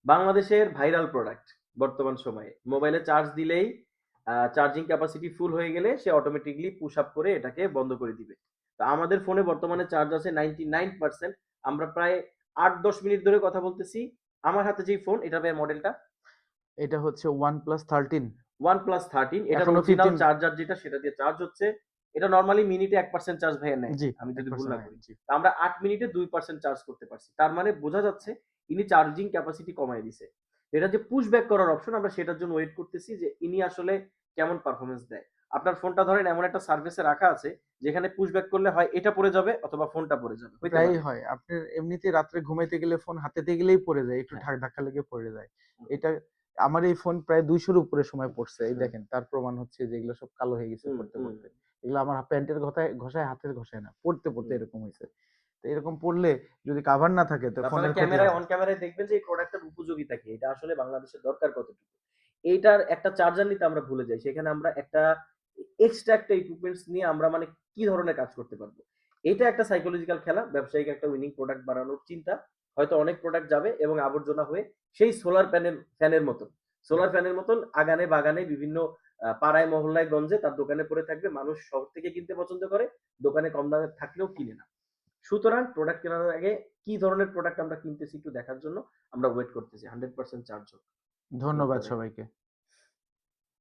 বাংলাদেশের viral product বর্তমান সময়ে। মোবাইলে চার্জ দিলেই চার্জিং ক্যাপাসিটি ফুল হয়ে গেলে সে অটোমেটিকলি পুশ আপ করে এটাকে বন্ধ করে দিবে। তো আমাদের ফোনে বর্তমানে চার্জ আছে 99%। আমরা প্রায় ৮-১০ মিনিট ধরে কথা বলতেছি। আমার হাতে যেই ফোন, এটা ভাই মডেলটা এটা হচ্ছে OnePlus 13। OnePlus 13। এটার এখনো অরিজিনাল 15। চার্জার যেটা, সেটা দিয়ে চার্জ হচ্ছে। এটা নরমালি মিনিটে 1% চার্জ ভাইয়া নেয়, জি, আমি যদি ভুল 1% না হয়। করি। জি। তো আমরা ৮ মিনিটে 2% চার্জ করতে পারছি। তার মানে বোঝা যাচ্ছে ইনি চার্জিং ক্যাপাসিটি কমায় দিছে। এটা যে পুশ ব্যাক করার অপশন, আমরা সেটার জন্য ওয়েট করতেছি যে ইনি আসলে কেমন পারফরম্যান্স দেয়। আপনার ফোনটা ধরেন এমন একটা সার্ভিসে রাখা আছে যেখানে পুশ ব্যাক করলে হয় এটা পড়ে যাবে অথবা ফোনটা পড়ে যাবে। হইতে প্রায়ই পারে। হয়। আপনার এমনিতেই রাত্রে ঘুমাইতে গেলে ফোন হাতেতে গেলেই পড়ে যায়। একটু হ্যাঁ। ধাক্কা লেগে পড়ে যায়। হুম, এটা আমার এই ফোন প্রায় ২০০ র উপরে সময় পড়ছে। এই হুম, দেখেন তার প্রমাণ হচ্ছে যে এগুলো সব কালো হয়ে গেছে হুম, পড়তে, হুম, পড়তে। এগুলো আমার প্যান্টের ঘষায় হাতের ঘষায় না। পড়তে, পড়তে হুম। এরকম হইছে। তো এরকম পড়লে যদি কাভার না থাকে তো আপনারা ফোনের ক্ষতি ক্যামেরায় হবে। অন ক্যামেরায় দেখবেন যে এই প্রোডাক্টটার উপযোগিতা কি, এটা আসলে বাংলাদেশের দরকার কতটুকু। এইটার একটা চার্জার নিতে আমরা ভুলে যাই, সেখানে আমরা একটা এক্সট্রা একটা ইকুইপমেন্টস নিয়ে আমরা মানে কি ধরনের কাজ করতে পারবো। এটা একটা সাইকোলজিক্যাল খেলা, ব্যবসায়িক একটা উইনিং প্রোডাক্ট বানানোর চিন্তা। হয়তো অনেক প্রোডাক্ট যাবে এবং আবর্জনা হয়ে সেই সোলার প্যানেল ফ্যানের মতন, সোলার ফ্যানের মতন আগানে বাগানে বিভিন্ন পাড়ায় মহল্লায় গঞ্জে তার দোকানে পড়ে থাকবে। মানুষ শহর থেকে কিনতে পছন্দ করে, দোকানে কম দামে থাকলেও কিনে না। সুতরাং প্রোডাক্ট কেনার আগে কি ধরনের প্রোডাক্ট আমরা কিনতেছি একটু দেখার জন্য আমরা ওয়েট করতেছি 100% চার্জ হোক। ধন্যবাদ এরপরে সবাইকে।